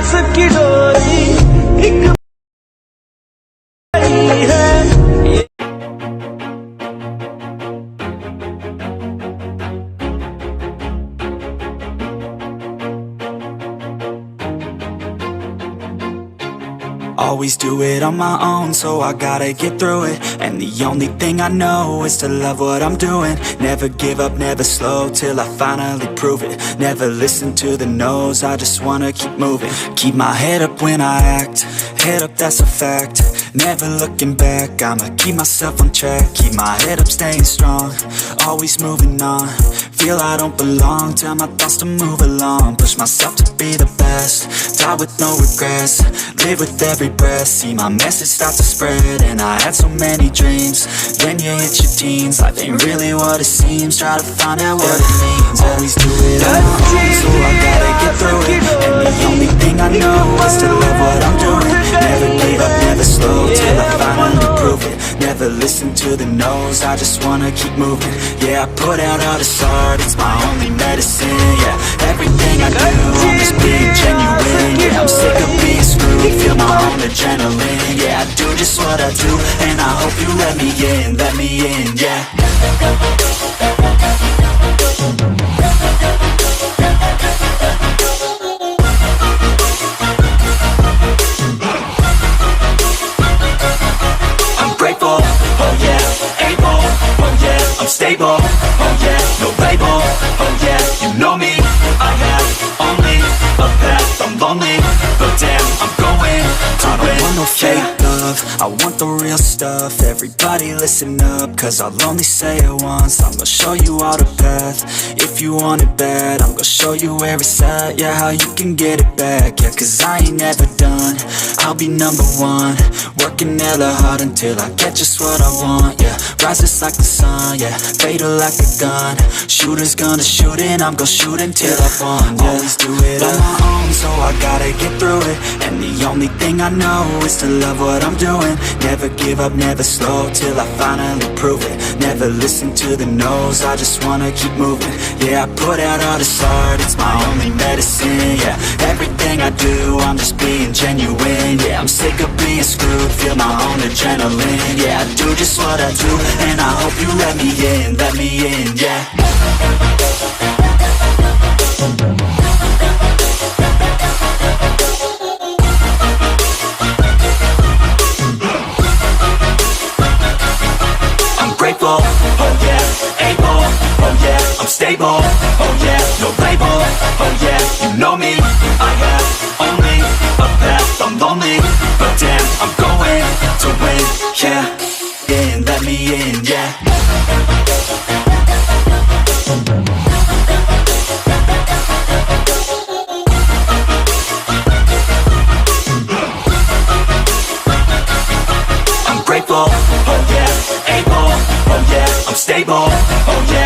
आस की डोरी एक है। Always do it on my own, so I gotta get through it. And the only thing I know is to love what I'm doing. Never give up, never slow, till I finally prove it. Never listen to the no's, I just wanna keep moving. Keep my head up when I act, head up, that's a fact. Never looking back, I'ma keep myself on track. Keep my head up, staying strong, always moving on. Feel I don't belong, tell my thoughts to move along. Push myself to be the best, die with no regrets. Live with every breath, see my message start to spread. And I had so many dreams, then you hit your teens. Life ain't really what it seems, try to find out what it means. Always do it on my own, so I gotta get through it. And the only thing I know is to love what I'm doing. Never give up, never slow, till I finally prove it. Never listen to the no's, I just wanna keep moving. Yeah, I put out all this art, it's my only medicine. Yeah, everything I do, I'm just being genuine. Yeah, I'm sick of being screwed, feel my own adrenaline. Yeah, I do just what I do, and I hope you let me in, yeah. I'm grateful, oh yeah, able, oh yeah, I'm stable, oh yeah, no label, oh yeah, you know me, I have only a path, I'm lonely, but damn, I'm going to win. I don't want no fake love, I want the real stuff. Everybody listen up, cause I'll only say it once. I'm gonna show you all the path, if you want it bad. I'm gonna show you where it's at, yeah, how you can get it back. Yeah, cause I ain't never done, I'll be number one. Working hella hard until I get just what I want, yeah. Rises like the sun, yeah, fatal like a gun. Shooters gonna shoot and I'm gonna shoot until I won, yeah. Always do it on my own, so I gotta get through it. And the only thing I know is to love what I'm doing. Never give up, never slow, till I finally prove it. Never listen to the no's, I just wanna keep moving. Yeah, I put out all this art, it's my only medicine. Yeah, everything I do, I'm just being genuine. Yeah, I'm sick of being screwed, feel my own adrenaline. Yeah, I do just what I do, and I hope you let me in, yeah. Grateful, oh yeah, able, oh yeah, I'm stable, oh yeah, no label, oh yeah, you know me, I have only a path, I'm lonely, but damn, I'm going to win, yeah, let me in, yeah. I'm grateful, oh yeah, able, oh yeah, I'm stable, oh yeah,